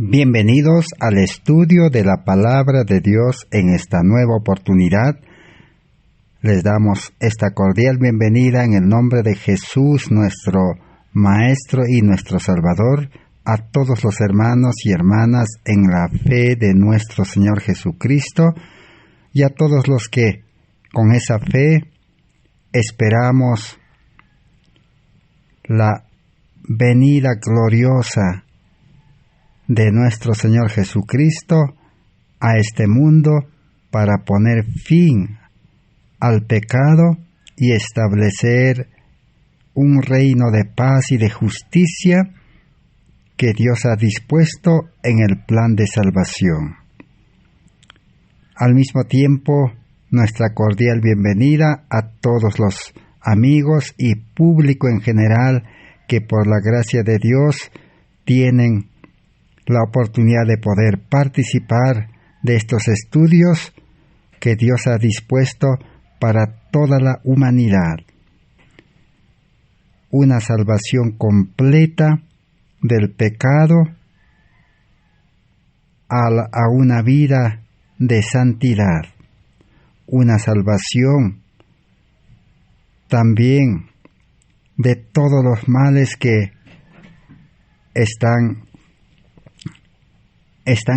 Bienvenidos al estudio de la Palabra de Dios en esta nueva oportunidad. Les damos esta cordial bienvenida en el nombre de Jesús, nuestro Maestro y nuestro Salvador, a todos los hermanos y hermanas en la fe de nuestro Señor Jesucristo y a todos los que con esa fe esperamos la venida gloriosa de nuestro Señor Jesucristo a este mundo para poner fin al pecado y establecer un reino de paz y de justicia que Dios ha dispuesto en el plan de salvación. Al mismo tiempo, nuestra cordial bienvenida a todos los amigos y público en general que por la gracia de Dios tienen la oportunidad de poder participar de estos estudios que Dios ha dispuesto para toda la humanidad. Una salvación completa del pecado a una vida de santidad. Una salvación también de todos los males que están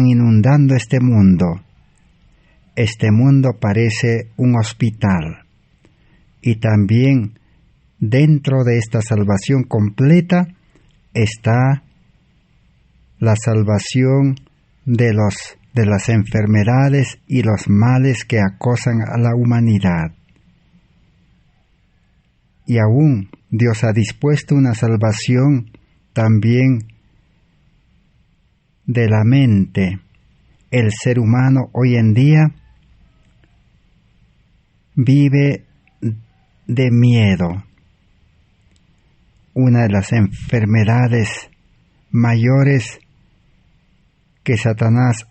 inundando este mundo. Este mundo parece un hospital. Y también dentro de esta salvación completa está la salvación de las enfermedades y los males que acosan a la humanidad. Y aún Dios ha dispuesto una salvación también de la mente. El ser humano hoy en día vive de miedo. Una de las enfermedades mayores que Satanás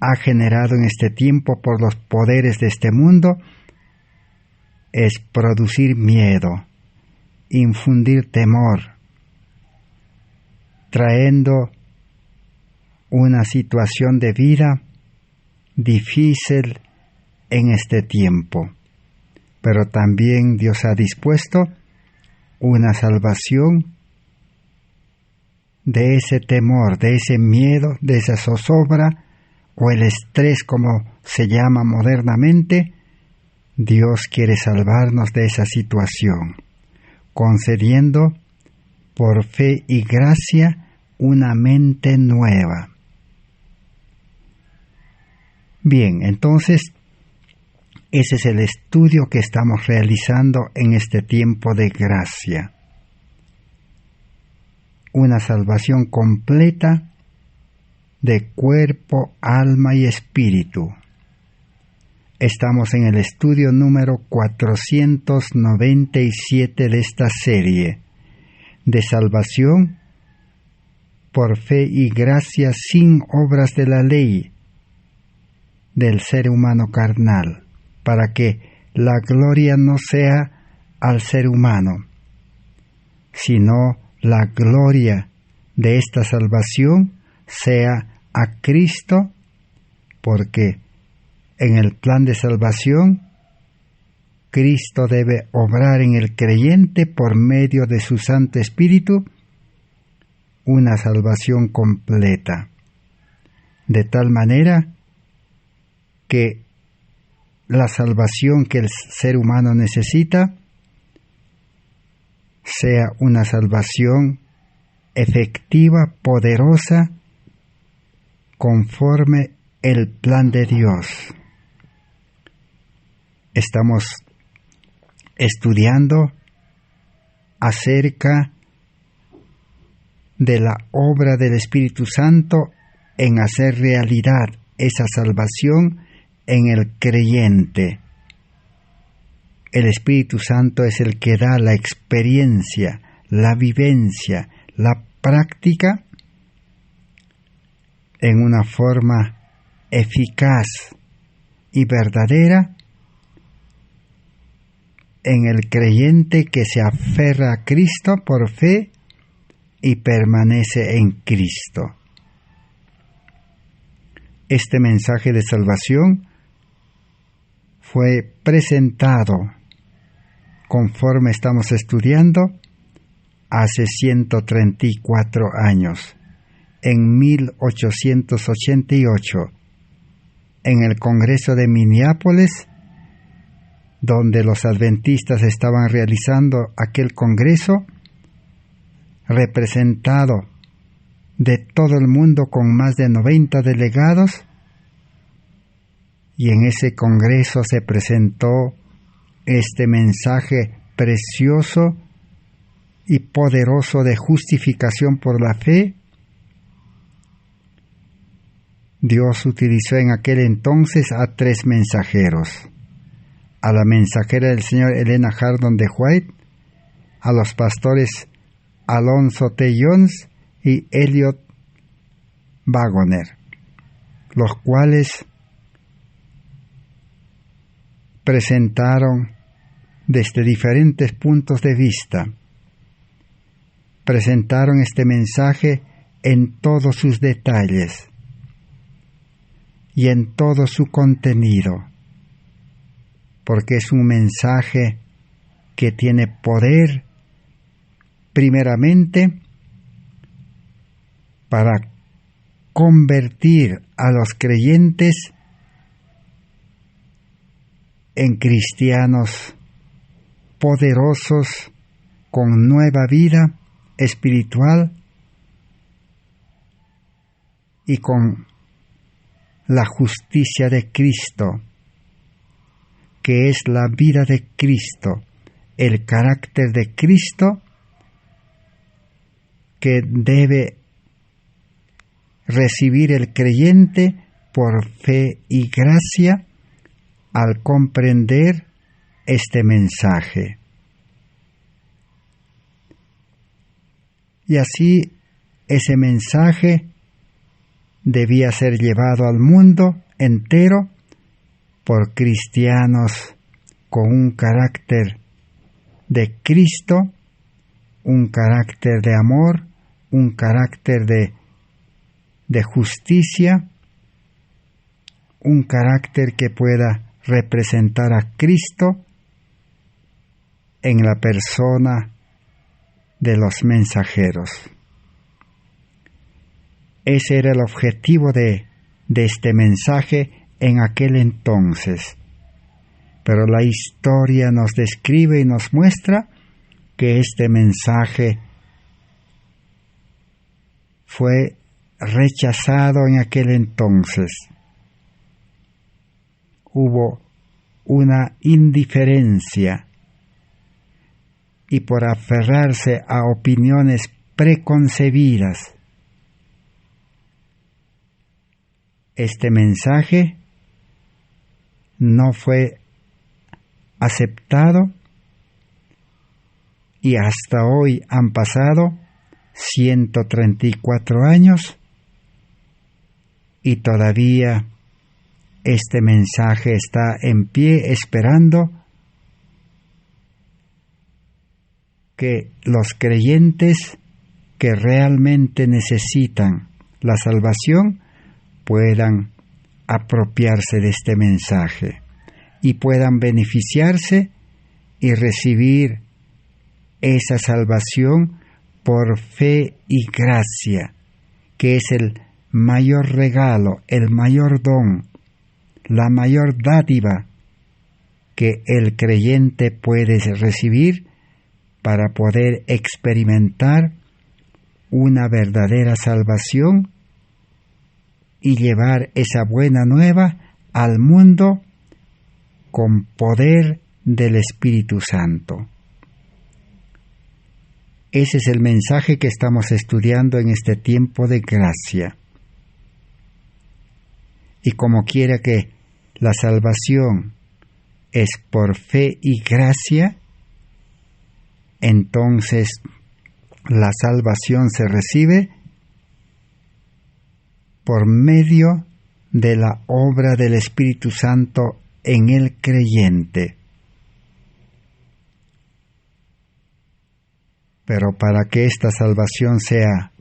ha generado en este tiempo por los poderes de este mundo es producir miedo, infundir temor, trayendo una situación de vida difícil en este tiempo. Pero también Dios ha dispuesto una salvación de ese temor, de ese miedo, de esa zozobra o el estrés, como se llama modernamente. Dios quiere salvarnos de esa situación, concediendo por fe y gracia una mente nueva. Bien, entonces, ese es el estudio que estamos realizando en este tiempo de gracia. Una salvación completa de cuerpo, alma y espíritu. Estamos en el estudio número 497 de esta serie de salvación por fe y gracia sin obras de la ley del ser humano carnal, para que la gloria no sea al ser humano, sino la gloria de esta salvación sea a Cristo, porque en el plan de salvación Cristo debe obrar en el creyente por medio de su Santo Espíritu una salvación completa, de tal manera que la salvación que el ser humano necesita sea una salvación efectiva, poderosa, conforme el plan de Dios. Estamos estudiando acerca de la obra del Espíritu Santo en hacer realidad esa salvación en el creyente. El Espíritu Santo es el que da la experiencia, la vivencia, la práctica en una forma eficaz y verdadera en el creyente que se aferra a Cristo por fe y permanece en Cristo. este mensaje de salvación fue presentado, conforme estamos estudiando, hace 134 años, en 1888, en el Congreso de Minneapolis, donde los adventistas estaban realizando aquel congreso, representado de todo el mundo con más de 90 delegados, y en ese congreso se presentó este mensaje precioso y poderoso de justificación por la fe. Dios utilizó en aquel entonces a 3 mensajeros: a la mensajera del Señor Helena Hardon de White, a los pastores Alonzo T. Jones y Elliot Wagoner, los cuales presentaron desde diferentes puntos de vista, presentaron este mensaje en todos sus detalles y en todo su contenido, porque es un mensaje que tiene poder, primeramente, para convertir a los creyentes en cristianos poderosos con nueva vida espiritual y con la justicia de Cristo, que es la vida de Cristo, el carácter de Cristo que debe recibir el creyente por fe y gracia al comprender este mensaje. Y así ese mensaje debía ser llevado al mundo entero por cristianos con un carácter de Cristo, un carácter de amor, un carácter de justicia, un carácter que pueda representar a Cristo en la persona de los mensajeros. Ese era el objetivo de este mensaje en aquel entonces. Pero la historia nos describe y nos muestra que este mensaje fue rechazado en aquel entonces. Hubo una indiferencia y por aferrarse a opiniones preconcebidas, este mensaje no fue aceptado y hasta hoy han pasado 134 años y todavía este mensaje está en pie esperando que los creyentes que realmente necesitan la salvación puedan apropiarse de este mensaje y puedan beneficiarse y recibir esa salvación por fe y gracia, que es el mayor regalo, el mayor don, la mayor dádiva que el creyente puede recibir para poder experimentar una verdadera salvación y llevar esa buena nueva al mundo con poder del Espíritu Santo. Ese es el mensaje que estamos estudiando en este tiempo de gracia. Y como quiera que la salvación es por fe y gracia, entonces la salvación se recibe por medio de la obra del Espíritu Santo en el creyente. Pero para que esta salvación sea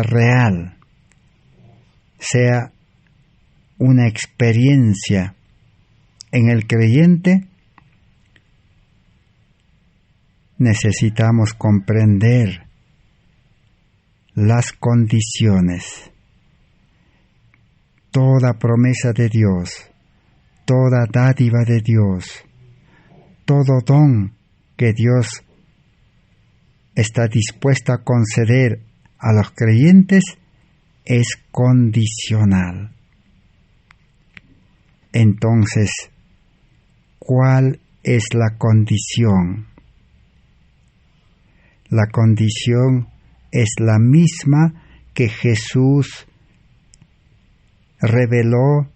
real, sea una experiencia en el creyente, necesitamos comprender las condiciones. Toda promesa de Dios, toda dádiva de Dios, todo don que Dios está dispuesto a conceder a los creyentes es condicional. Entonces, ¿cuál es la condición? La condición es la misma que Jesús reveló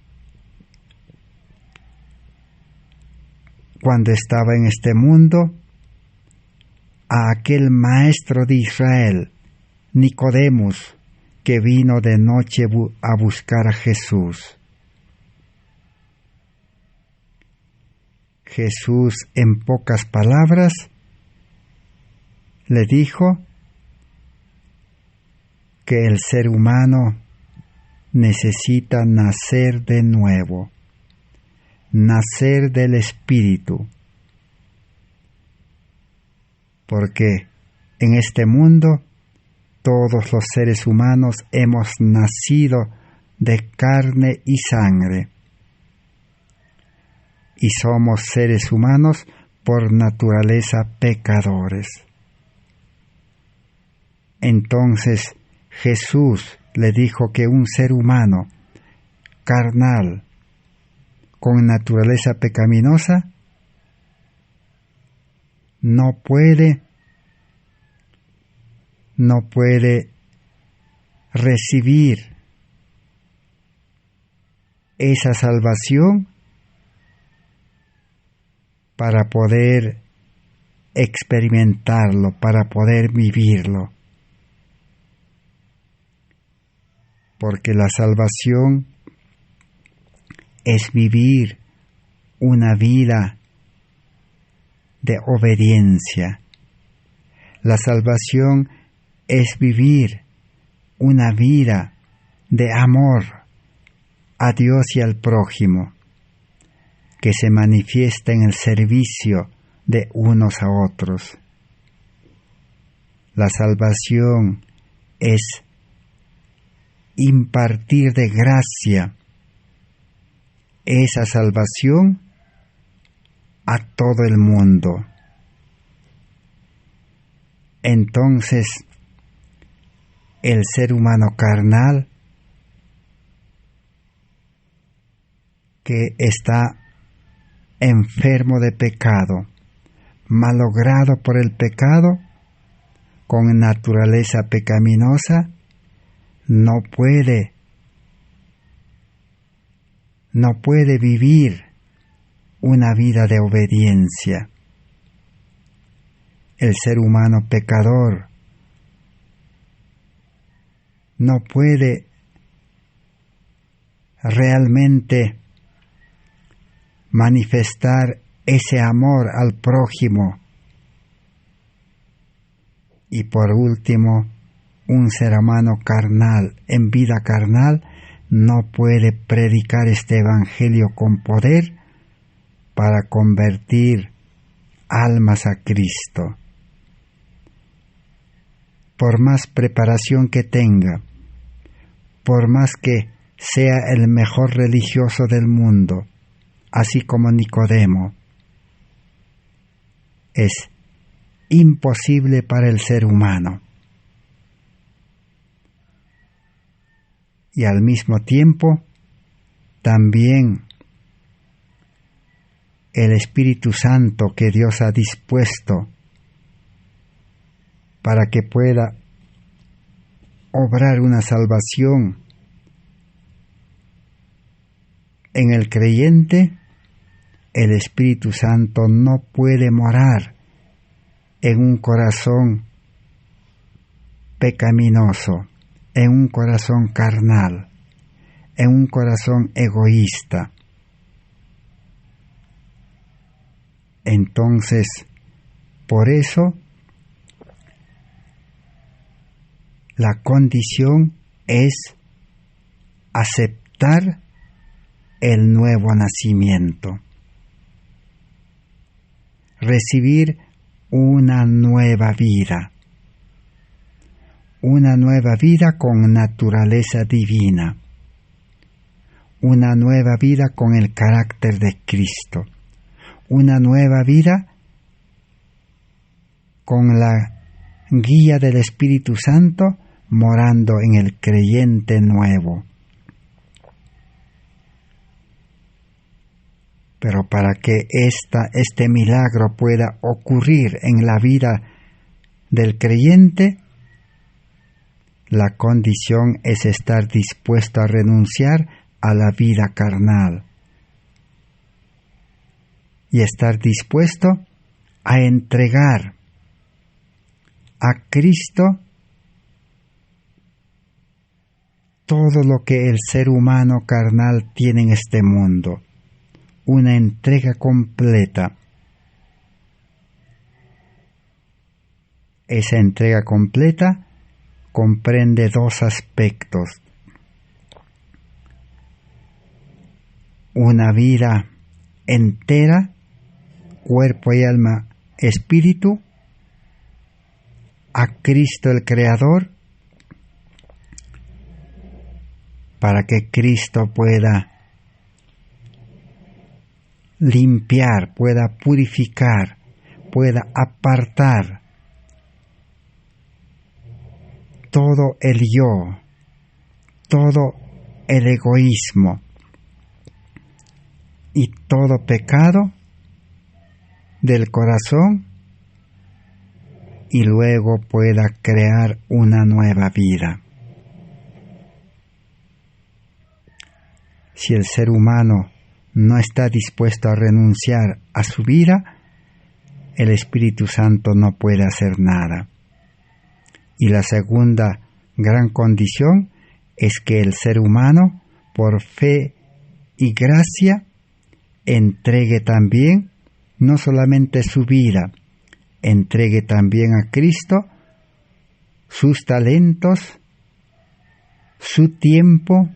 cuando estaba en este mundo a aquel maestro de Israel, Nicodemos, que vino de noche a buscar a Jesús. Jesús, en pocas palabras, le dijo que el ser humano necesita nacer de nuevo, nacer del Espíritu, porque en este mundo todos los seres humanos hemos nacido de carne y sangre, y somos seres humanos por naturaleza pecadores. Entonces Jesús le dijo que un ser humano carnal con naturaleza pecaminosa no puede recibir esa salvación para poder experimentarlo, para poder vivirlo. Porque la salvación es vivir una vida de obediencia. La salvación es vivir una vida de amor a Dios y al prójimo, que se manifiesta en el servicio de unos a otros. La salvación es impartir de gracia esa salvación a todo el mundo. Entonces, el ser humano carnal que está enfermo de pecado, malogrado por el pecado, con naturaleza pecaminosa, no puede vivir una vida de obediencia. El ser humano pecador no puede realmente manifestar ese amor al prójimo. Y por último, un ser humano carnal, en vida carnal, no puede predicar este evangelio con poder para convertir almas a Cristo. Por más preparación que tenga, por más que sea el mejor religioso del mundo, así como Nicodemo, es imposible para el ser humano. Y al mismo tiempo, también el Espíritu Santo que Dios ha dispuesto para que pueda obrar una salvación en el creyente, el Espíritu Santo no puede morar en un corazón pecaminoso, en un corazón carnal, en un corazón egoísta. Entonces, por eso, la condición es aceptar el nuevo nacimiento, recibir una nueva vida con naturaleza divina, una nueva vida con el carácter de Cristo, una nueva vida con la guía del Espíritu Santo morando en el creyente nuevo. Pero para que este milagro pueda ocurrir en la vida del creyente, la condición es estar dispuesto a renunciar a la vida carnal y estar dispuesto a entregar a Cristo todo lo que el ser humano carnal tiene en este mundo, una entrega completa. Esa entrega completa comprende dos aspectos: una vida entera, cuerpo y alma, espíritu, a Cristo el Creador, para que Cristo pueda limpiar, pueda purificar, pueda apartar todo el yo, todo el egoísmo y todo pecado del corazón, y luego pueda crear una nueva vida. Si el ser humano no está dispuesto a renunciar a su vida, el Espíritu Santo no puede hacer nada. Y la segunda gran condición es que el ser humano, por fe y gracia, entregue también no solamente su vida, entregue también a Cristo sus talentos, su tiempo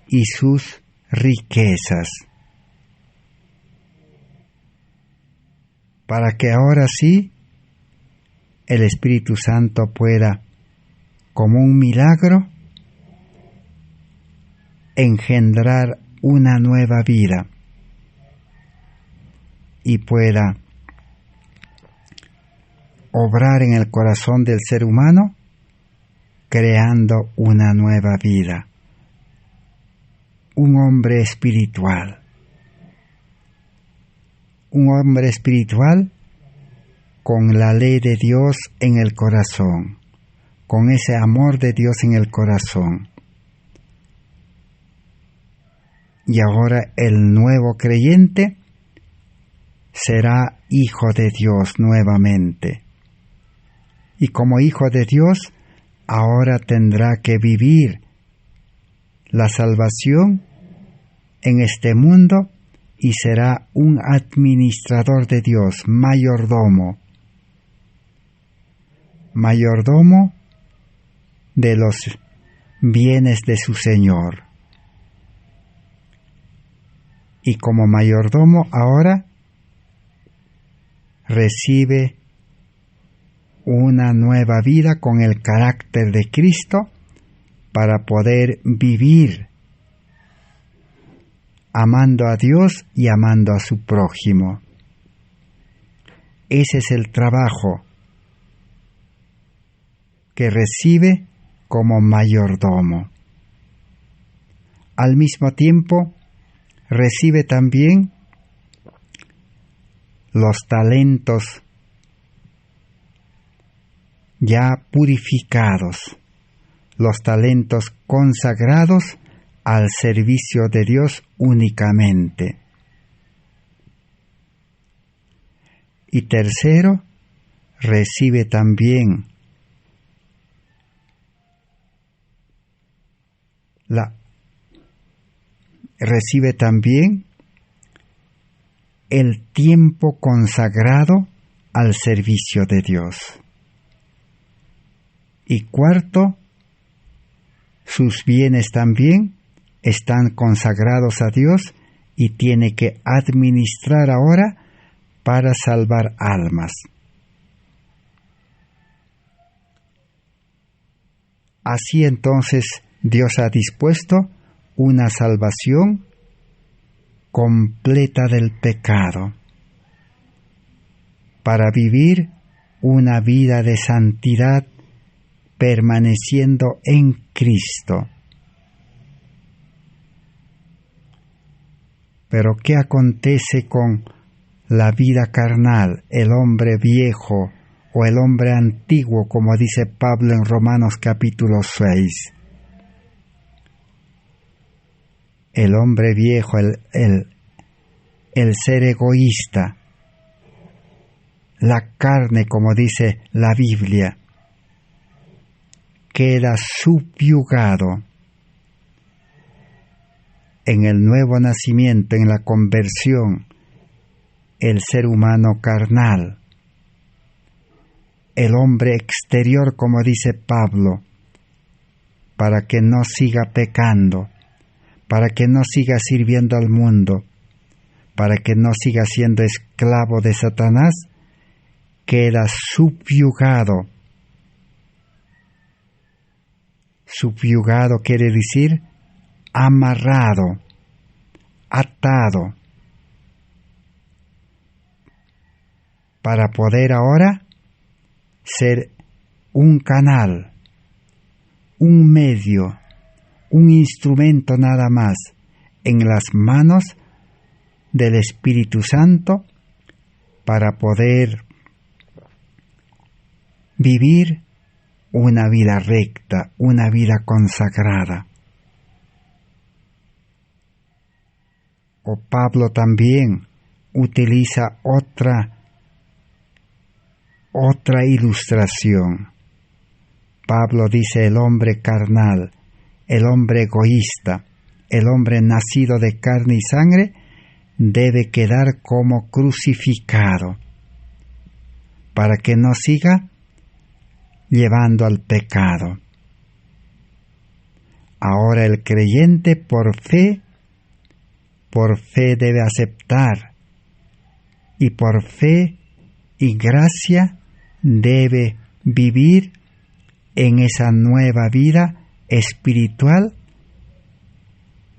y sus riquezas, para que ahora sí el Espíritu Santo pueda, como un milagro, engendrar una nueva vida y pueda obrar en el corazón del ser humano, creando una nueva vida, un hombre espiritual con la ley de Dios en el corazón, con ese amor de Dios en el corazón. Y ahora el nuevo creyente será hijo de Dios nuevamente. Y como hijo de Dios, ahora tendrá que vivir la salvación en este mundo y será un administrador de Dios, mayordomo de los bienes de su Señor. Y como mayordomo ahora recibe una nueva vida con el carácter de Cristo para poder vivir amando a Dios y amando a su prójimo. Ese es el trabajo que recibe como mayordomo. Al mismo tiempo, recibe también los talentos ya purificados, los talentos consagrados al servicio de Dios únicamente. Y tercero, recibe también el tiempo consagrado al servicio de Dios. Y cuarto, sus bienes también están consagrados a Dios y tiene que administrar ahora para salvar almas. Así entonces Dios ha dispuesto una salvación completa del pecado para vivir una vida de santidad permaneciendo en Cristo. Pero ¿qué acontece con la vida carnal, el hombre viejo o el hombre antiguo, como dice Pablo en Romanos capítulo 6? El hombre viejo, el ser egoísta, la carne, como dice la Biblia, queda subyugado. En el nuevo nacimiento, en la conversión, el ser humano carnal, el hombre exterior, como dice Pablo, para que no siga pecando, para que no siga sirviendo al mundo, para que no siga siendo esclavo de Satanás, queda subyugado. Subyugado quiere decir amarrado, atado, para poder ahora ser un canal, un medio, un instrumento nada más en las manos del Espíritu Santo para poder vivir una vida recta, una vida consagrada. O Pablo también utiliza otra ilustración. Pablo dice el hombre carnal, el hombre egoísta, el hombre nacido de carne y sangre, debe quedar como crucificado, para que no siga llevando al pecado. Ahora el creyente por fe debe aceptar, y por fe y gracia debe vivir en esa nueva vida espiritual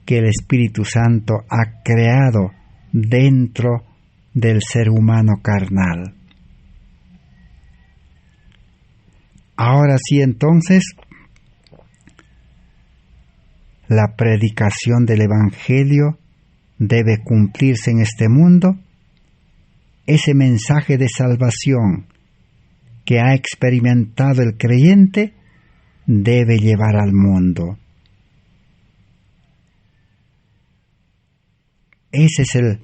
que el Espíritu Santo ha creado dentro del ser humano carnal. Ahora sí, entonces, la predicación del Evangelio debe cumplirse en este mundo. Ese mensaje de salvación que ha experimentado el creyente debe llevar al mundo. Ese es el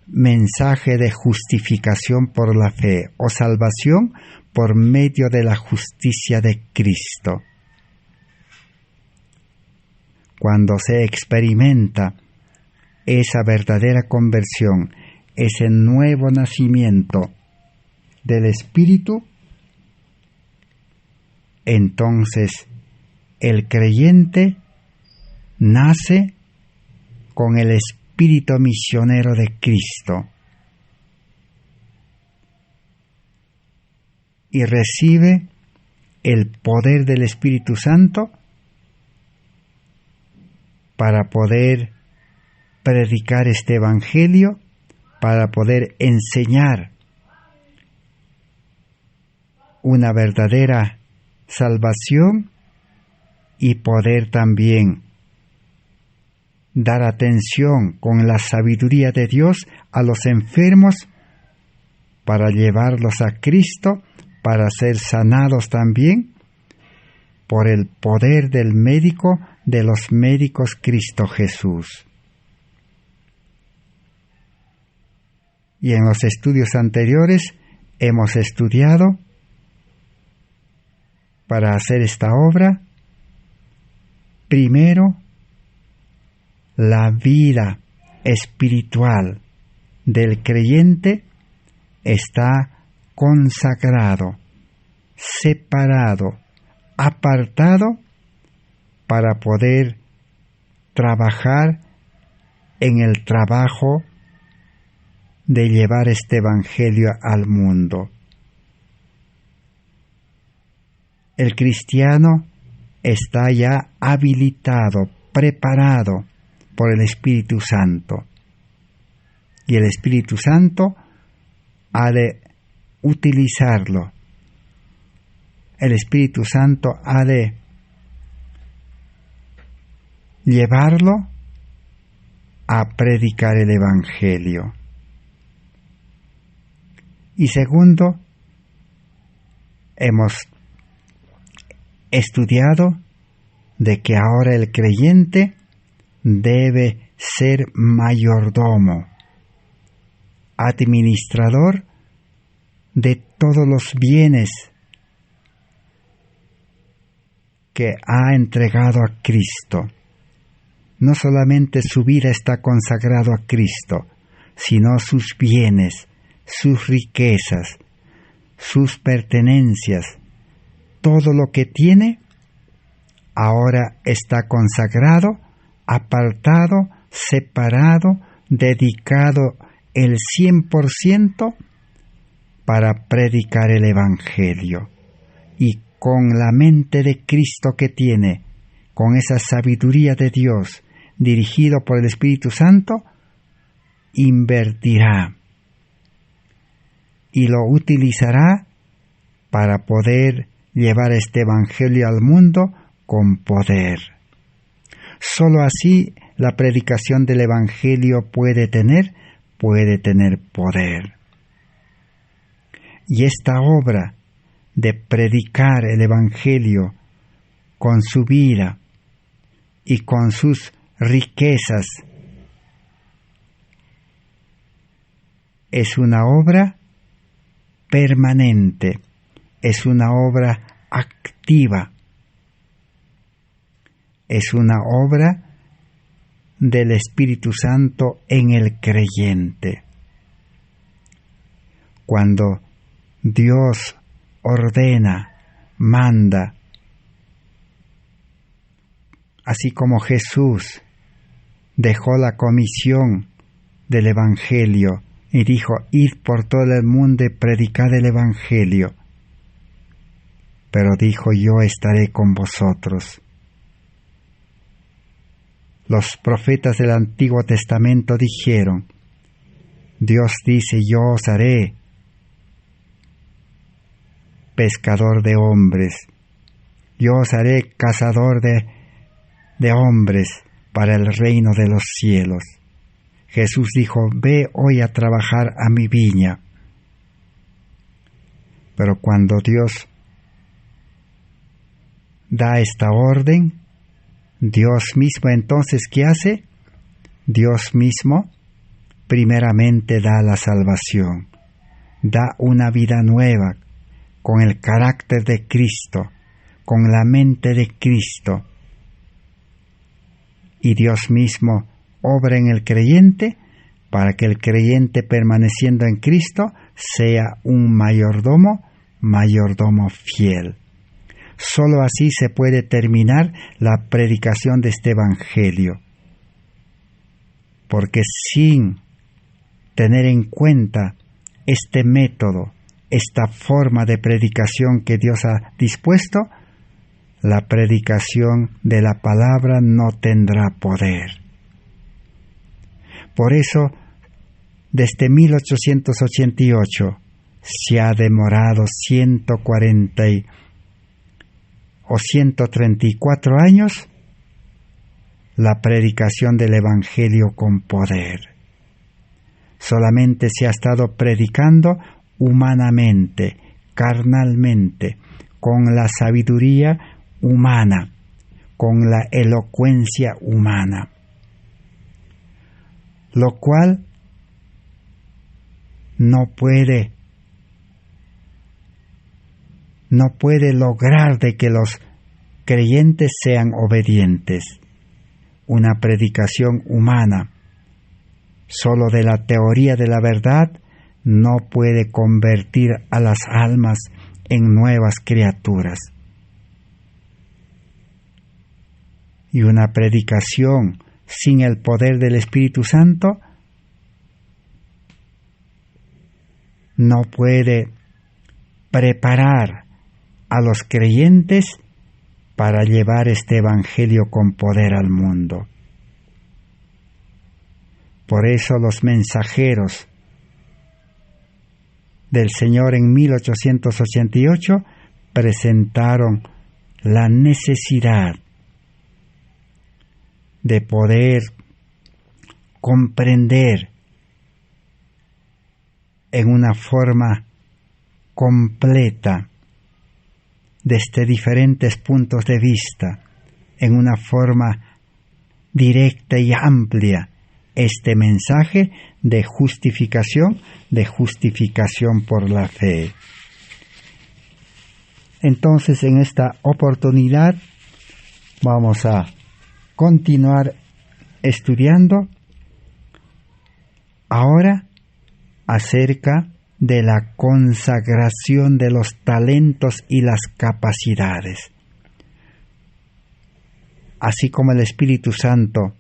mensaje de justificación por la fe o salvación por medio de la justicia de Cristo. Cuando se experimenta esa verdadera conversión, ese nuevo nacimiento del Espíritu, entonces el creyente nace con el espíritu misionero de Cristo y recibe el poder del Espíritu Santo para poder predicar este Evangelio, para poder enseñar una verdadera salvación y poder también dar atención con la sabiduría de Dios a los enfermos para llevarlos a Cristo, para ser sanados también por el poder del médico de los médicos, Cristo Jesús. Y en los estudios anteriores hemos estudiado para hacer esta obra, primero, la vida espiritual del creyente está consagrado, separado, apartado para poder trabajar en el trabajo de llevar este evangelio al mundo. El cristiano está ya habilitado, preparado por el Espíritu Santo. Y el Espíritu Santo ha de utilizarlo. El Espíritu Santo ha de llevarlo a predicar el Evangelio. Y segundo, hemos estudiado de que ahora el creyente debe ser mayordomo, administrador de todos los bienes que ha entregado a Cristo. No solamente su vida está consagrado a Cristo, sino sus bienes, sus riquezas, sus pertenencias, todo lo que tiene, ahora está consagrado, apartado, separado, dedicado el 100% para predicar el Evangelio. Y con la mente de Cristo que tiene, con esa sabiduría de Dios, dirigido por el Espíritu Santo, invertirá y lo utilizará para poder llevar este Evangelio al mundo con poder. Solo así la predicación del Evangelio puede tener poder. Y esta obra de predicar el Evangelio con su vida y con sus riquezas es una obra permanente, es una obra activa, es una obra del Espíritu Santo en el creyente. Cuando Dios ordena, manda, así como Jesús dejó la comisión del Evangelio y dijo: id por todo el mundo y predicad el Evangelio. Pero dijo: yo estaré con vosotros. Los profetas del Antiguo Testamento dijeron: Dios dice: yo os haré pescador de hombres, yo os haré cazador de hombres para el reino de los cielos. Jesús dijo: ve hoy a trabajar a mi viña. Pero cuando Dios da esta orden, Dios mismo entonces, ¿qué hace? Dios mismo primeramente da la salvación, da una vida nueva, con el carácter de Cristo, con la mente de Cristo. Y Dios mismo obra en el creyente para que el creyente, permaneciendo en Cristo, sea un mayordomo fiel. Solo así se puede terminar la predicación de este Evangelio. Porque sin tener en cuenta este método, esta forma de predicación que Dios ha dispuesto, la predicación de la palabra no tendrá poder. Por eso, desde 1888 se ha demorado 140 o 134 años la predicación del Evangelio con poder. Solamente se ha estado predicando humanamente, carnalmente, con la sabiduría humana, con la elocuencia humana, lo cual no puede lograr de que los creyentes sean obedientes. Una predicación humana, solo de la teoría de la verdad, no puede convertir a las almas en nuevas criaturas. Y una predicación sin el poder del Espíritu Santo, no puede preparar a los creyentes para llevar este evangelio con poder al mundo. Por eso los mensajeros del Señor en 1888 presentaron la necesidad de poder comprender en una forma completa, desde diferentes puntos de vista, en una forma directa y amplia, este mensaje de justificación por la fe. Entonces, en esta oportunidad vamos a continuar estudiando ahora acerca de la consagración de los talentos y las capacidades. Así como el Espíritu Santo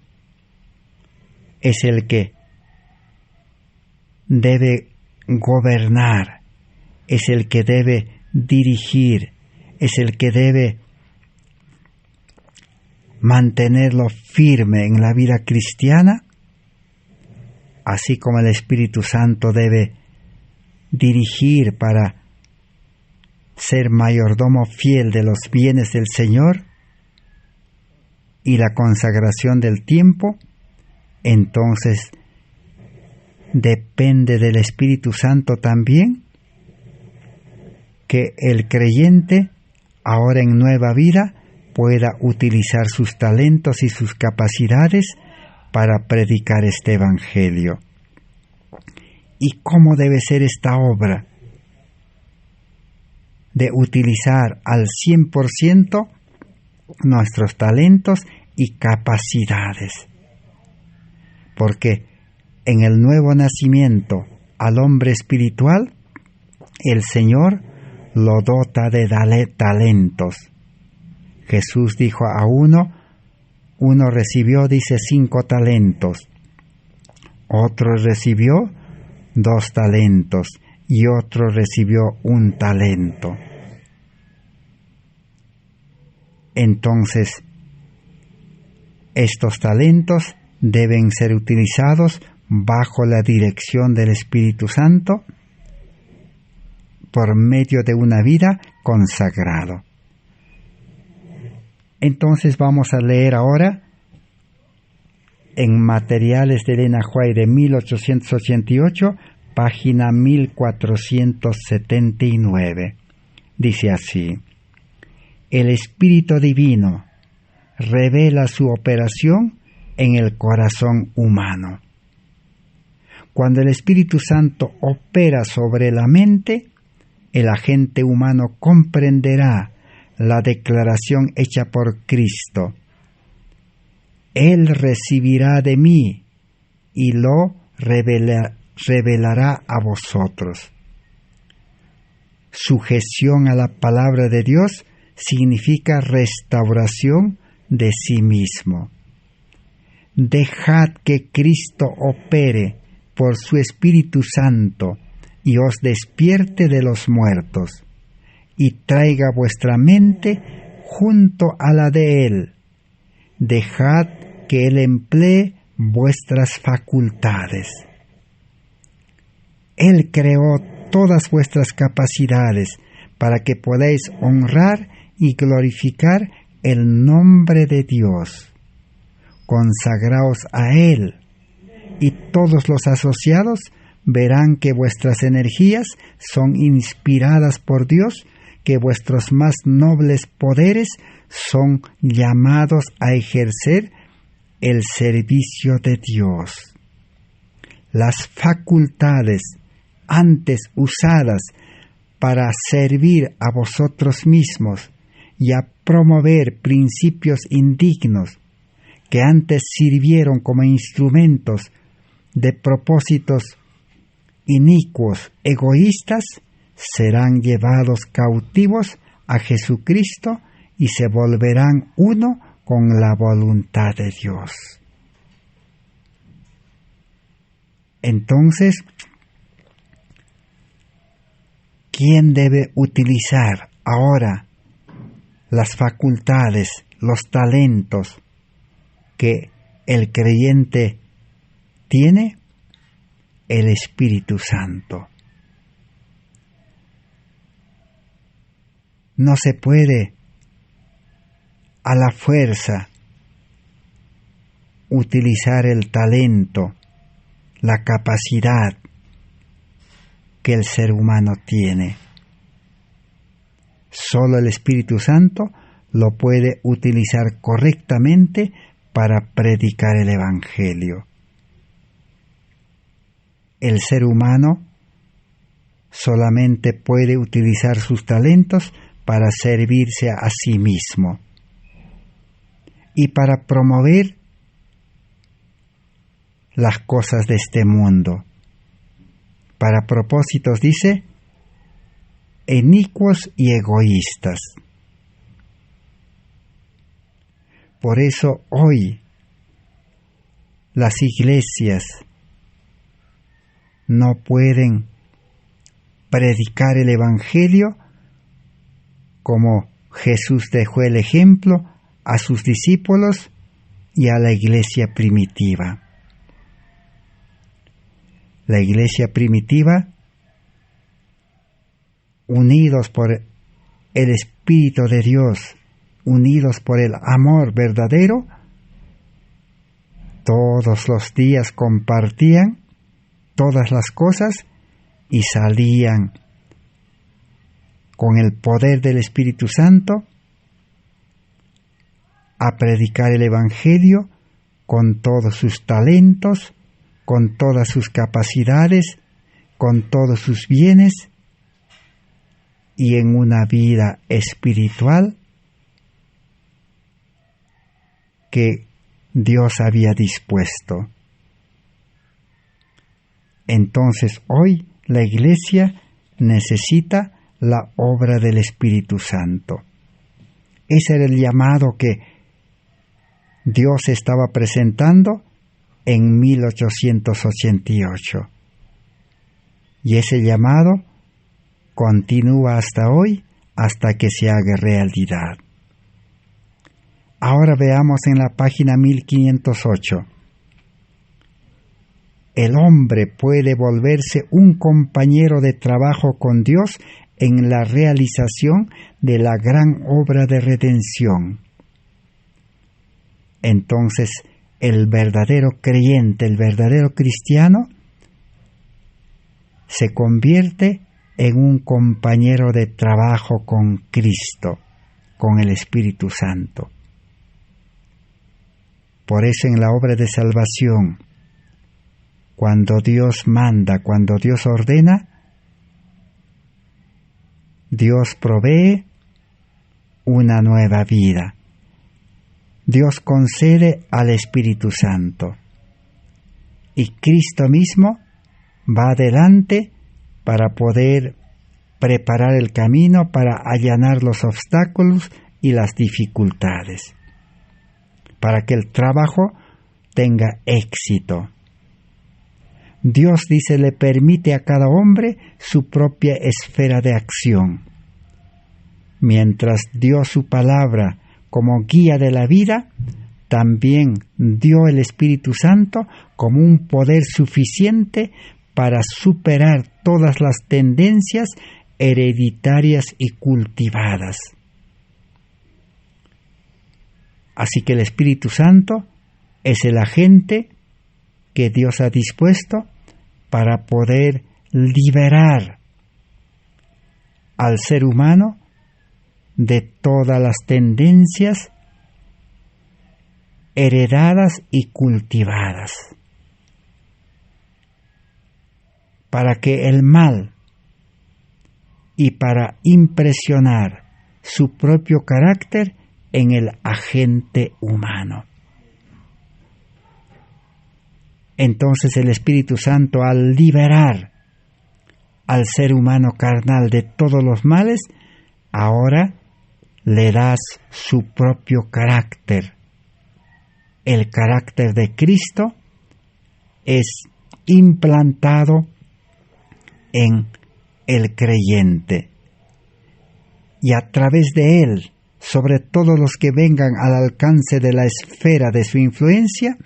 es el que debe gobernar, es el que debe dirigir, es el que debe mantenerlo firme en la vida cristiana, así como el Espíritu Santo debe dirigir para ser mayordomo fiel de los bienes del Señor y la consagración del tiempo, entonces depende del Espíritu Santo también que el creyente, ahora en nueva vida, pueda utilizar sus talentos y sus capacidades para predicar este evangelio. ¿Y cómo debe ser esta obra? De utilizar al 100% nuestros talentos y capacidades. Porque en el nuevo nacimiento al hombre espiritual, el Señor lo dota de talentos. Jesús dijo a uno recibió, dice, 5 talentos, otro recibió 2 talentos y otro recibió 1 talento. Entonces, estos talentos deben ser utilizados bajo la dirección del Espíritu Santo por medio de una vida consagrada. Entonces vamos a leer ahora en Materiales de Elena White de 1888, página 1479. Dice así: el Espíritu Divino revela su operación en el corazón humano. Cuando el Espíritu Santo opera sobre la mente, el agente humano comprenderá la declaración hecha por Cristo: Él recibirá de mí y lo revelará a vosotros. Sujeción a la palabra de Dios significa restauración de sí mismo. Dejad que Cristo opere por su Espíritu Santo y os despierte de los muertos, y traiga vuestra mente junto a la de Él. Dejad que Él emplee vuestras facultades. Él creó todas vuestras capacidades para que podáis honrar y glorificar el nombre de Dios. Consagraos a Él, y todos los asociados verán que vuestras energías son inspiradas por Dios, que vuestros más nobles poderes son llamados a ejercer el servicio de Dios. Las facultades antes usadas para servir a vosotros mismos y a promover principios indignos, que antes sirvieron como instrumentos de propósitos inicuos, egoístas, serán llevados cautivos a Jesucristo y se volverán uno con la voluntad de Dios. Entonces, ¿quién debe utilizar ahora las facultades, los talentos que el creyente tiene? El Espíritu Santo. No se puede a la fuerza utilizar el talento, la capacidad que el ser humano tiene. Solo el Espíritu Santo lo puede utilizar correctamente para predicar el Evangelio. El ser humano solamente puede utilizar sus talentos para servirse a sí mismo y para promover las cosas de este mundo, para propósitos, dice, inicuos y egoístas. Por eso hoy las iglesias no pueden predicar el Evangelio como Jesús dejó el ejemplo a sus discípulos y a la iglesia primitiva. La iglesia primitiva, unidos por el Espíritu de Dios, unidos por el amor verdadero, todos los días compartían todas las cosas y salían con el poder del Espíritu Santo a predicar el Evangelio con todos sus talentos, con todas sus capacidades, con todos sus bienes y en una vida espiritual que Dios había dispuesto. Entonces hoy la Iglesia necesita la obra del Espíritu Santo. Ese era el llamado que Dios estaba presentando en 1888. Y ese llamado continúa hasta hoy, hasta que se haga realidad. Ahora veamos en la página 1508. El hombre puede volverse un compañero de trabajo con Dios en la realización de la gran obra de redención. Entonces, el verdadero creyente, el verdadero cristiano, se convierte en un compañero de trabajo con Cristo, con el Espíritu Santo. Por eso en la obra de salvación, cuando Dios manda, cuando Dios ordena, Dios provee una nueva vida. Dios concede al Espíritu Santo. Y Cristo mismo va adelante para poder preparar el camino, para allanar los obstáculos y las dificultades, para que el trabajo tenga éxito. Dios, dice, le permite a cada hombre su propia esfera de acción. Mientras dio su palabra como guía de la vida, también dio el Espíritu Santo como un poder suficiente para superar todas las tendencias hereditarias y cultivadas. Así que el Espíritu Santo es el agente que Dios ha dispuesto para poder liberar al ser humano de todas las tendencias heredadas y cultivadas, para que el mal y para impresionar su propio carácter en el agente humano. Entonces el Espíritu Santo, al liberar al ser humano carnal de todos los males, ahora le das su propio carácter. El carácter de Cristo es implantado en el creyente. Y a través de él, sobre todos los que vengan al alcance de la esfera de su influencia,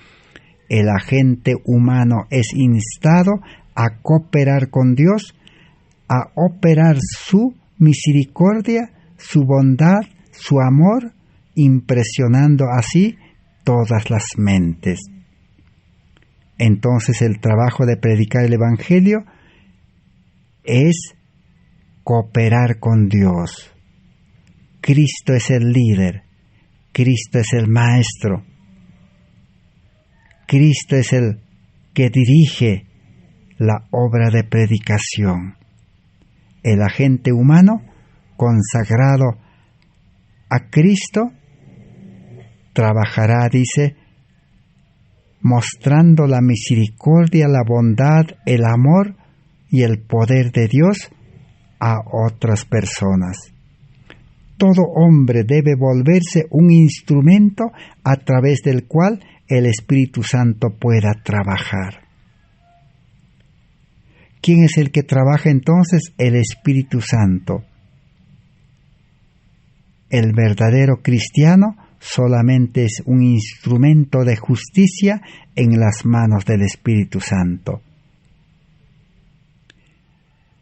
el agente humano es instado a cooperar con Dios, a operar su misericordia, su bondad, su amor, impresionando así todas las mentes. Entonces el trabajo de predicar el Evangelio es cooperar con Dios. Cristo es el líder, Cristo es el maestro, Cristo es el que dirige la obra de predicación. El agente humano consagrado a Cristo trabajará, dice, mostrando la misericordia, la bondad, el amor y el poder de Dios a otras personas. Todo hombre debe volverse un instrumento a través del cual el Espíritu Santo pueda trabajar. ¿Quién es el que trabaja entonces? El Espíritu Santo. El verdadero cristiano solamente es un instrumento de justicia en las manos del Espíritu Santo.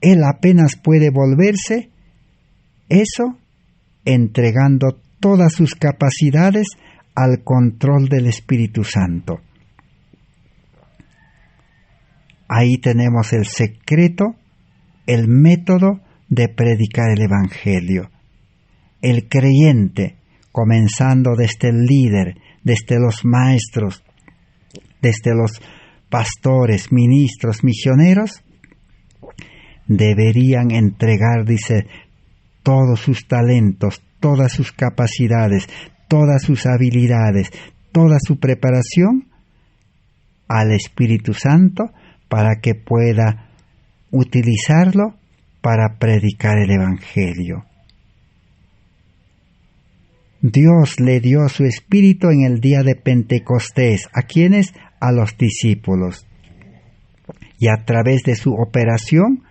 Él apenas puede volverse eso entregando todas sus capacidades al control del Espíritu Santo. Ahí tenemos el secreto, el método de predicar el Evangelio. El creyente, comenzando desde el líder, desde los maestros, desde los pastores, ministros, misioneros, deberían entregar, dice, todos sus talentos, todas sus capacidades, todas sus habilidades, toda su preparación al Espíritu Santo para que pueda utilizarlo para predicar el Evangelio. Dios le dio su Espíritu en el día de Pentecostés. ¿A quiénes? A los discípulos. Y a través de su operación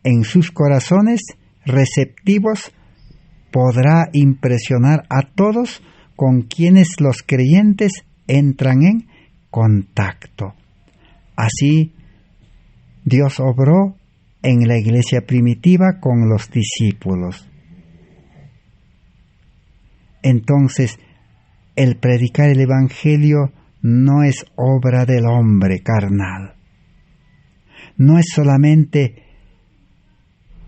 en sus corazones receptivos podrá impresionar a todos con quienes los creyentes entran en contacto. Así, Dios obró en la iglesia primitiva con los discípulos. Entonces, el predicar el Evangelio no es obra del hombre carnal. No es solamente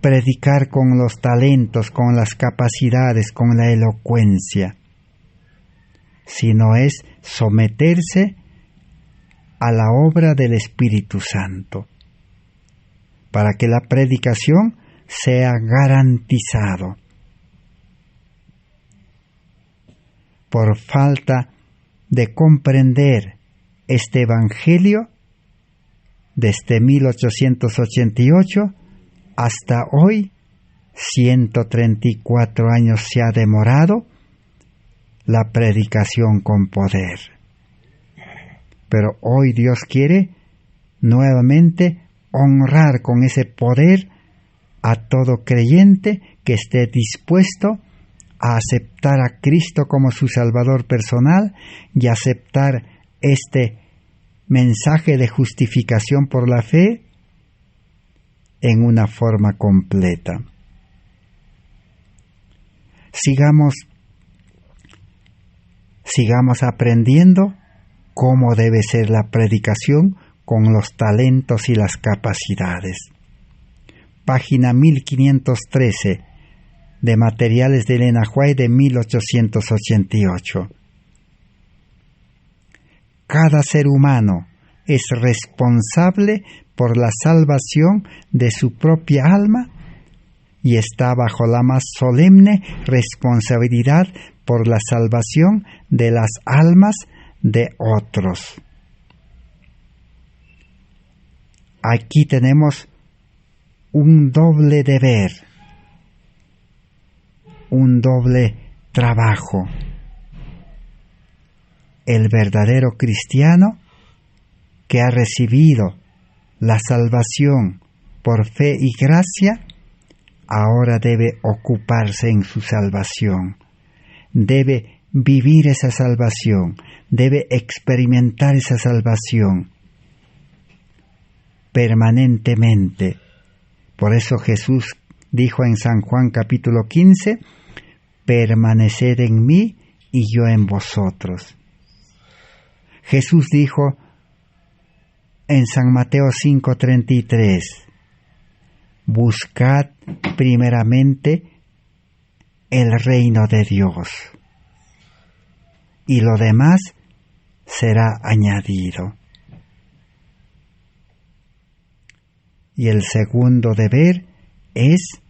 predicar con los talentos, con las capacidades, con la elocuencia, sino es someterse a la obra del Espíritu Santo, para que la predicación sea garantizado. Por falta de comprender este Evangelio, desde 1888 hasta hoy, 134 años se ha demorado la predicación con poder. Pero hoy Dios quiere nuevamente honrar con ese poder a todo creyente que esté dispuesto a aceptar a Cristo como su Salvador personal y aceptar este mensaje de justificación por la fe en una forma completa. Sigamos aprendiendo cómo debe ser la predicación con los talentos y las capacidades. Página 1513 de Materiales de Elena White de 1888. Cada ser humano es responsable por la salvación de su propia alma y está bajo la más solemne responsabilidad por la salvación de las almas de otros. Aquí tenemos un doble deber, un doble trabajo. El verdadero cristiano que ha recibido la salvación por fe y gracia, ahora debe ocuparse en su salvación, debe vivir esa salvación, debe experimentar esa salvación permanentemente. Por eso Jesús dijo en San Juan capítulo 15, permaneced en mí y yo en vosotros. Jesús dijo en San Mateo 5:33, buscad primeramente el reino de Dios y lo demás será añadido. Y el segundo deber es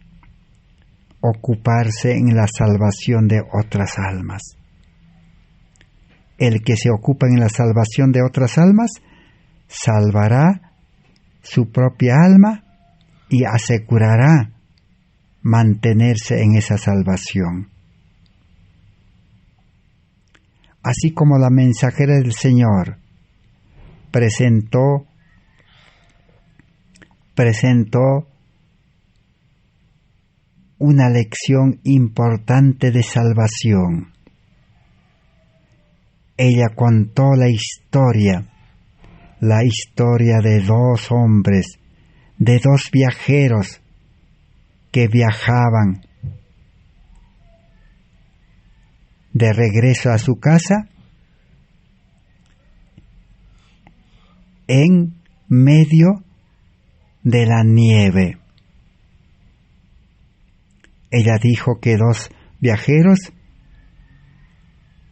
ocuparse en la salvación de otras almas. El que se ocupa en la salvación de otras almas salvará su propia alma y asegurará mantenerse en esa salvación. Así como la mensajera del Señor presentó una lección importante de salvación. Ella contó la historia de dos hombres, de dos viajeros que viajaban de regreso a su casa en medio de la nieve. Ella dijo que dos viajeros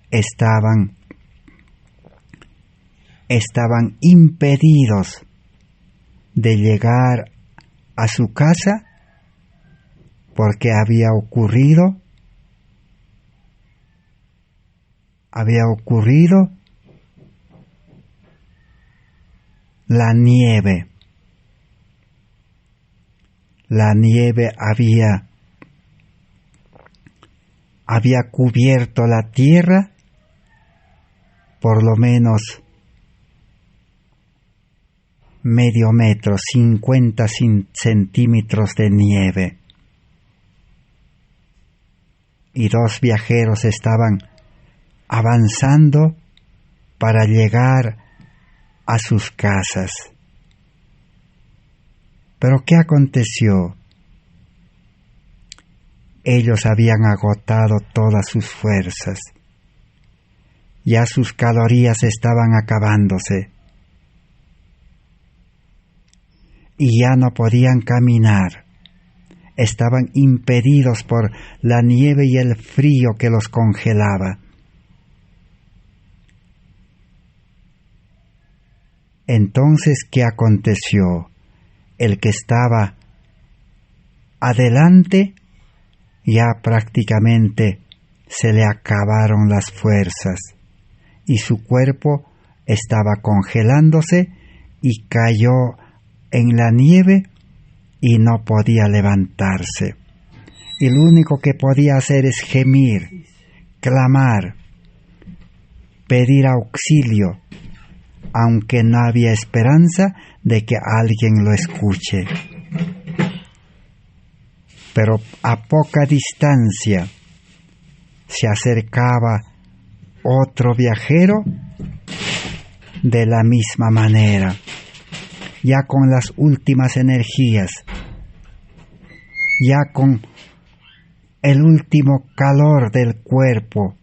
estaban impedidos de llegar a su casa porque había ocurrido la nieve. La nieve había cubierto la tierra por lo menos medio metro, 50 centímetros de nieve. Y dos viajeros estaban avanzando para llegar a sus casas. Pero ¿qué aconteció? Ellos habían agotado todas sus fuerzas. Ya sus calorías estaban acabándose. Y ya no podían caminar. Estaban impedidos por la nieve y el frío que los congelaba. Entonces, ¿qué aconteció? El que estaba adelante ya prácticamente se le acabaron las fuerzas y su cuerpo estaba congelándose y cayó en la nieve y no podía levantarse. Y lo único que podía hacer es gemir, clamar, pedir auxilio, aunque no había esperanza de que alguien lo escuche. Pero a poca distancia se acercaba otro viajero de la misma manera, ya con las últimas energías, ya con el último calor del cuerpo,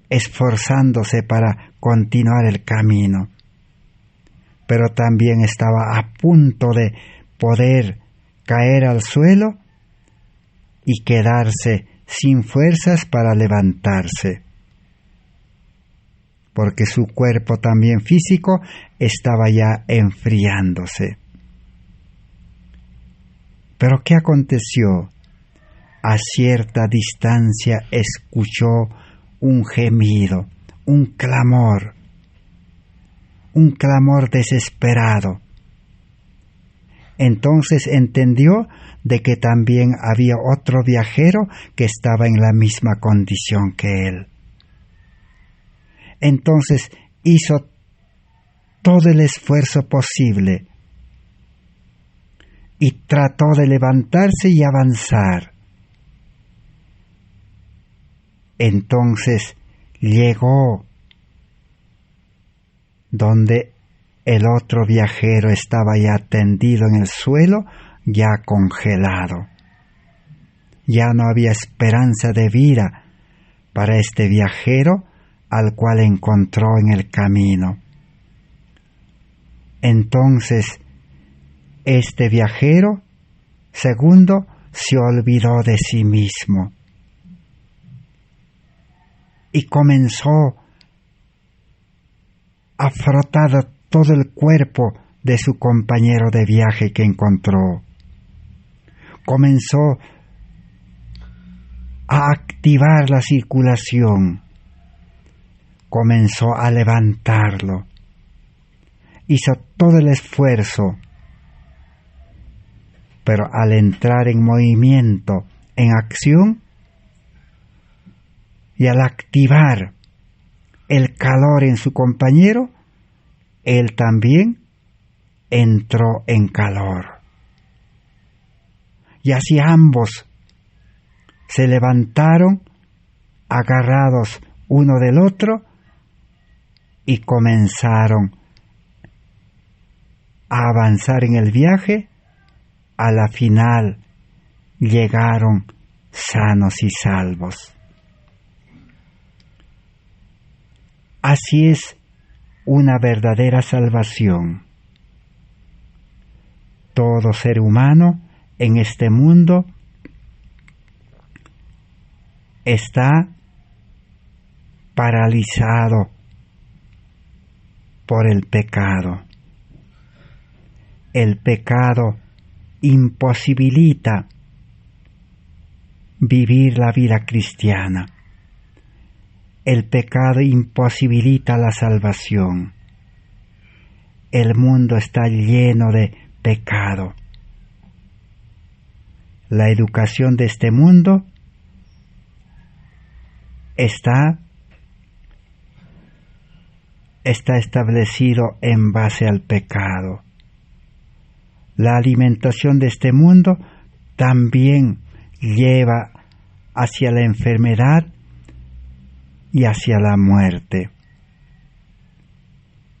esforzándose para continuar el camino. Pero también estaba a punto de poder caer al suelo y quedarse sin fuerzas para levantarse, porque su cuerpo también físico estaba ya enfriándose. Pero ¿qué aconteció? A cierta distancia escuchó un gemido, un clamor desesperado. Entonces entendió de que también había otro viajero que estaba en la misma condición que él. Entonces hizo todo el esfuerzo posible y trató de levantarse y avanzar. Entonces llegó donde el otro viajero estaba ya tendido en el suelo, ya congelado. Ya no había esperanza de vida para este viajero al cual encontró en el camino. Entonces, este viajero, segundo, se olvidó de sí mismo y comenzó a frotar todo el cuerpo de su compañero de viaje que encontró. Comenzó a activar la circulación, comenzó a levantarlo, hizo todo el esfuerzo, pero al entrar en movimiento, en acción, y al activar el calor en su compañero, él también entró en calor. Y así ambos se levantaron, agarrados uno del otro, y comenzaron a avanzar en el viaje. A la final llegaron sanos y salvos. Así es una verdadera salvación. Todo ser humano en este mundo está paralizado por el pecado. El pecado imposibilita vivir la vida cristiana. El pecado imposibilita la salvación. El mundo está lleno de pecado. La educación de este mundo está establecido en base al pecado. La alimentación de este mundo también lleva hacia la enfermedad y hacia la muerte.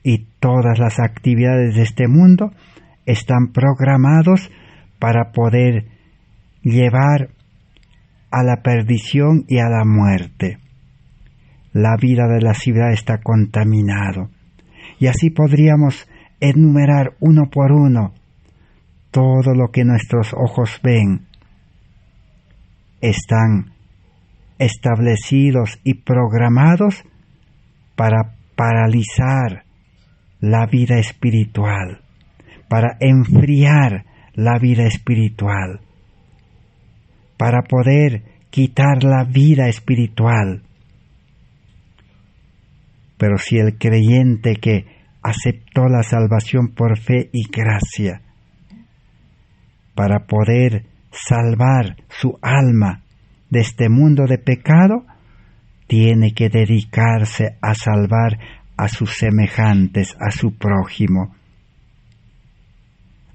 Y todas las actividades de este mundo están programados para poder llevar a la perdición y a la muerte. La vida de la ciudad está contaminado. Y así podríamos enumerar uno por uno todo lo que nuestros ojos ven. Están establecidos y programados para paralizar la vida espiritual, para enfriar la vida espiritual, para poder quitar la vida espiritual. Pero si el creyente que aceptó la salvación por fe y gracia, para poder salvar su alma de este mundo de pecado, tiene que dedicarse a salvar a sus semejantes, a su prójimo.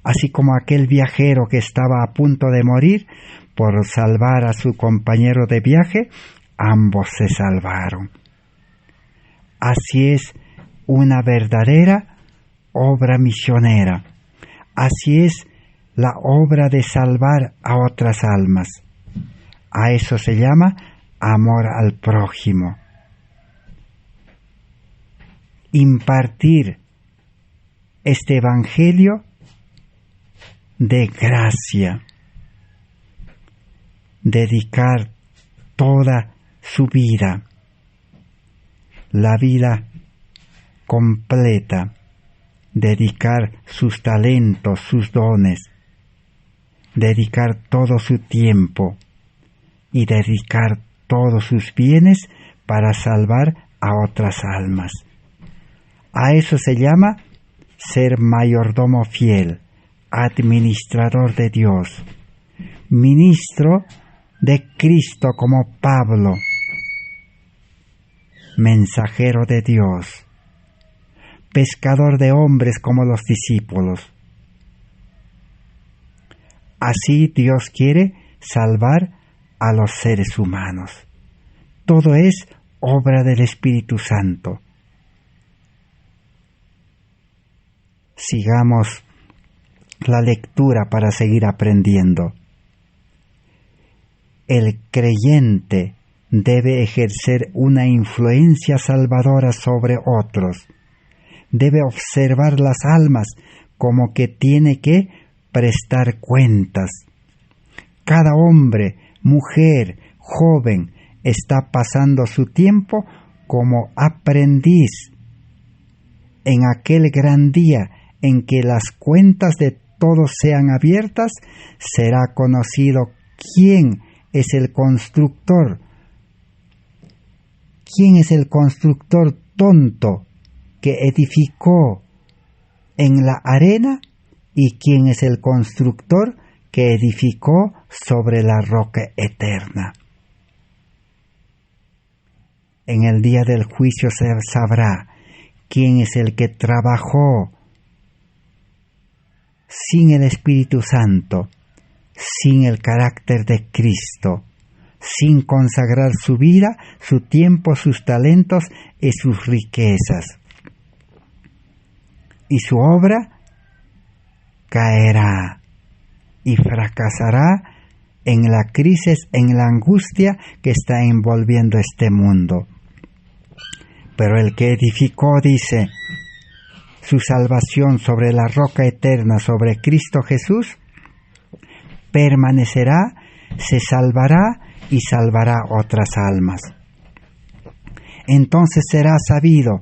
Así como aquel viajero que estaba a punto de morir, por salvar a su compañero de viaje, ambos se salvaron. Así es una verdadera obra misionera. Así es la obra de salvar a otras almas. A eso se llama amor al prójimo. Impartir este evangelio de gracia. Dedicar toda su vida, la vida completa, dedicar sus talentos, sus dones, dedicar todo su tiempo y dedicar todos sus bienes para salvar a otras almas. A eso se llama ser mayordomo fiel, administrador de Dios, ministro de Cristo como Pablo, mensajero de Dios, pescador de hombres como los discípulos. Así Dios quiere salvar a los seres humanos. Todo es obra del Espíritu Santo. Sigamos la lectura para seguir aprendiendo. El creyente debe ejercer una influencia salvadora sobre otros. Debe observar las almas como que tiene que prestar cuentas. Cada hombre, mujer, joven está pasando su tiempo como aprendiz. En aquel gran día en que las cuentas de todos sean abiertas, será conocido quién es el constructor. ¿Quién es el constructor tonto que edificó en la arena? ¿Y quién es el constructor que edificó sobre la roca eterna? En el día del juicio se sabrá quién es el que trabajó sin el Espíritu Santo, sin el carácter de Cristo, sin consagrar su vida, su tiempo, sus talentos y sus riquezas. Y su obra caerá y fracasará en la crisis, en la angustia que está envolviendo este mundo. Pero el que edificó, dice, su salvación sobre la roca eterna, sobre Cristo Jesús, permanecerá, se salvará y salvará otras almas. Entonces será sabido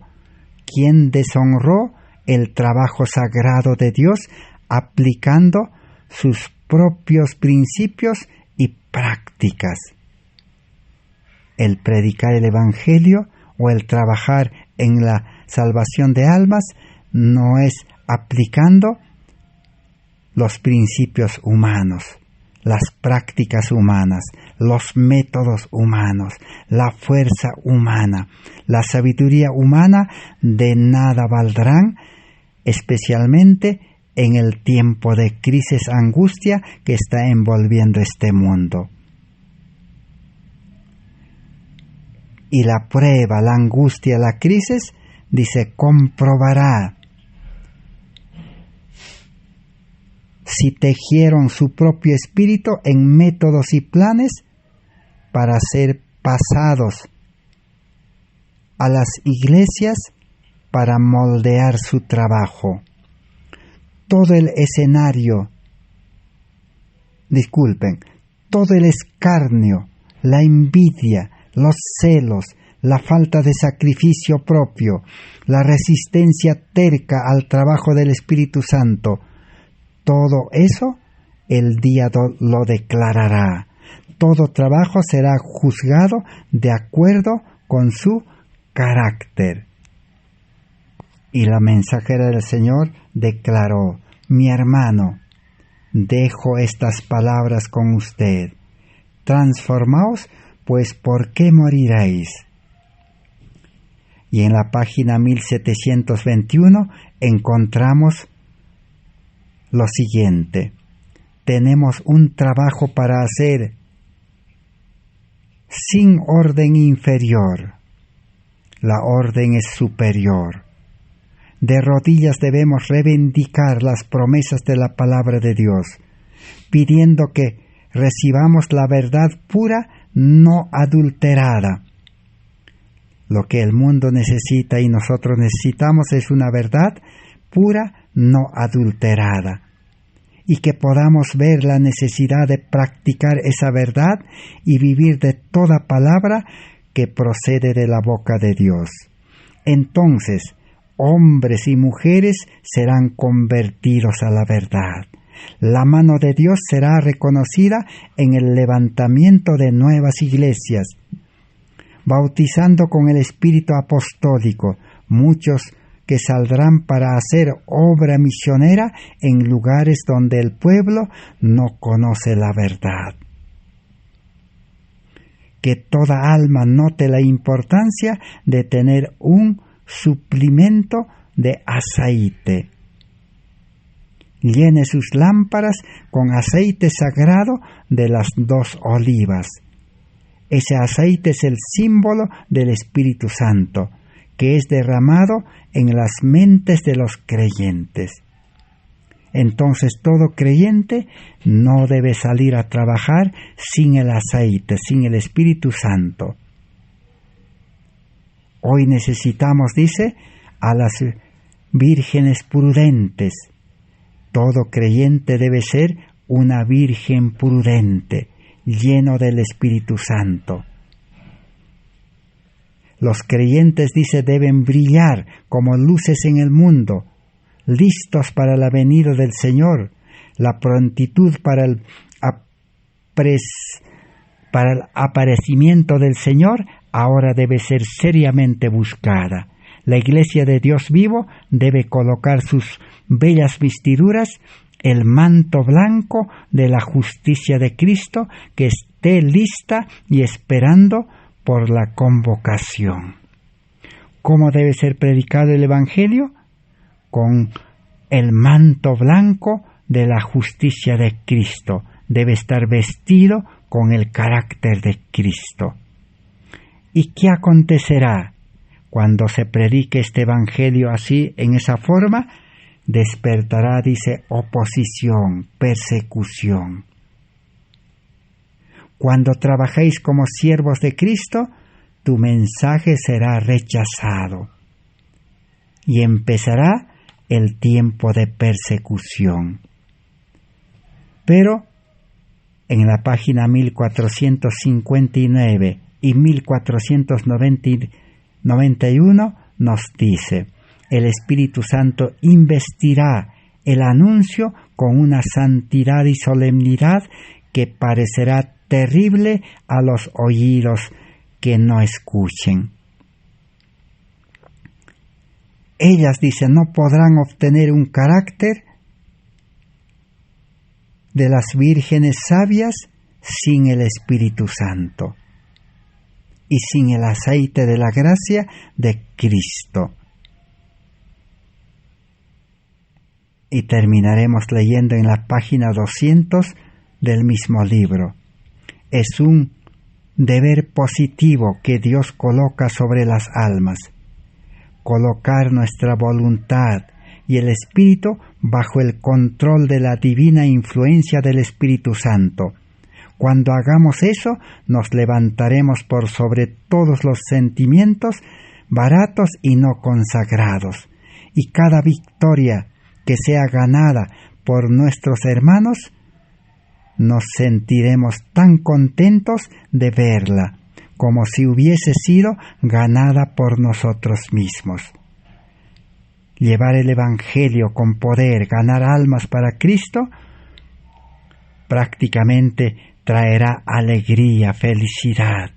quién deshonró el trabajo sagrado de Dios aplicando sus propios principios y prácticas. El predicar el Evangelio o el trabajar en la salvación de almas no es aplicando los principios humanos, las prácticas humanas, los métodos humanos, la fuerza humana, la sabiduría humana de nada valdrán, especialmente en el tiempo de crisis, angustia que está envolviendo este mundo. Y la prueba, la angustia, la crisis, dice, comprobará si tejieron su propio espíritu en métodos y planes para ser pasados a las iglesias para moldear su trabajo. Todo el escenario, todo el escarnio, la envidia, los celos, la falta de sacrificio propio, la resistencia terca al trabajo del Espíritu Santo, todo eso el día lo declarará. Todo trabajo será juzgado de acuerdo con su carácter. Y la mensajera del Señor declaró: mi hermano, dejo estas palabras con usted. Transformaos, pues ¿por qué moriréis? Y en la página 1721 encontramos lo siguiente: tenemos un trabajo para hacer sin orden inferior. La orden es superior. De rodillas debemos reivindicar las promesas de la palabra de Dios, pidiendo que recibamos la verdad pura, no adulterada. Lo que el mundo necesita y nosotros necesitamos es una verdad pura, no adulterada, y que podamos ver la necesidad de practicar esa verdad y vivir de toda palabra que procede de la boca de Dios. Entonces, hombres y mujeres serán convertidos a la verdad. La mano de Dios será reconocida en el levantamiento de nuevas iglesias, bautizando con el Espíritu apostólico muchos que saldrán para hacer obra misionera en lugares donde el pueblo no conoce la verdad. Que toda alma note la importancia de tener un suplemento de aceite. Llene sus lámparas con aceite sagrado de las 2 olivas. Ese aceite es el símbolo del Espíritu Santo, que es derramado en las mentes de los creyentes. Entonces todo creyente no debe salir a trabajar sin el aceite, sin el Espíritu Santo. Hoy necesitamos, dice, a las vírgenes prudentes. Todo creyente debe ser una virgen prudente, lleno del Espíritu Santo. Los creyentes, dice, deben brillar como luces en el mundo, listos para la venida del Señor. La prontitud para el aparecimiento del Señor ahora debe ser seriamente buscada. La Iglesia de Dios vivo debe colocar sus bellas vestiduras, el manto blanco de la justicia de Cristo, que esté lista y esperando por la convocación. ¿Cómo debe ser predicado el Evangelio? Con el manto blanco de la justicia de Cristo. Debe estar vestido con el carácter de Cristo. ¿Y qué acontecerá cuando se predique este Evangelio así, en esa forma? Despertará, dice, oposición, persecución. Cuando trabajéis como siervos de Cristo, tu mensaje será rechazado y empezará el tiempo de persecución. Pero en la página 1459 y 1491 nos dice: el Espíritu Santo investirá el anuncio con una santidad y solemnidad que parecerá terrible a los oídos que no escuchen. Ellas, dice, no podrán obtener un carácter de las vírgenes sabias sin el Espíritu Santo y sin el aceite de la gracia de Cristo. Y terminaremos leyendo en la página 200 del mismo libro. Es un deber positivo que Dios coloca sobre las almas: colocar nuestra voluntad y el espíritu bajo el control de la divina influencia del Espíritu Santo. Cuando hagamos eso, nos levantaremos por sobre todos los sentimientos baratos y no consagrados, y cada victoria que sea ganada por nuestros hermanos, nos sentiremos tan contentos de verla como si hubiese sido ganada por nosotros mismos. Llevar el Evangelio con poder, ganar almas para Cristo, prácticamente traerá alegría, felicidad.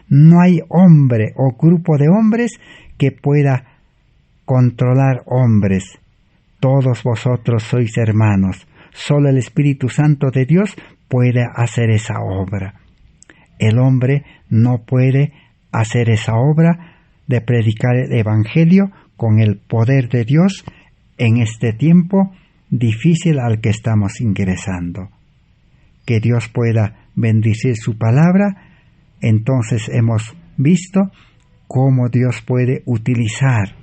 No hay hombre o grupo de hombres que pueda controlar hombres. Todos vosotros sois hermanos. Solo el Espíritu Santo de Dios puede hacer esa obra. El hombre no puede hacer esa obra de predicar el Evangelio con el poder de Dios en este tiempo difícil al que estamos ingresando. Que Dios pueda bendecir su palabra. Entonces hemos visto cómo Dios puede utilizar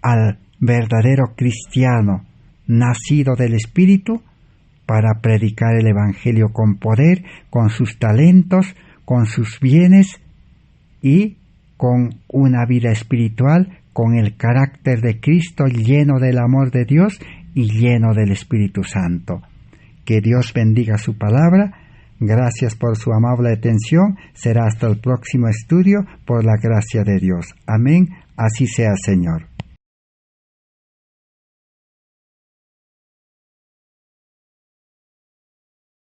al verdadero cristiano nacido del Espíritu para predicar el Evangelio con poder, con sus talentos, con sus bienes y con una vida espiritual, con el carácter de Cristo, lleno del amor de Dios y lleno del Espíritu Santo. Que Dios bendiga su palabra. Gracias por su amable atención. Será hasta el próximo estudio por la gracia de Dios. Amén. Así sea, Señor.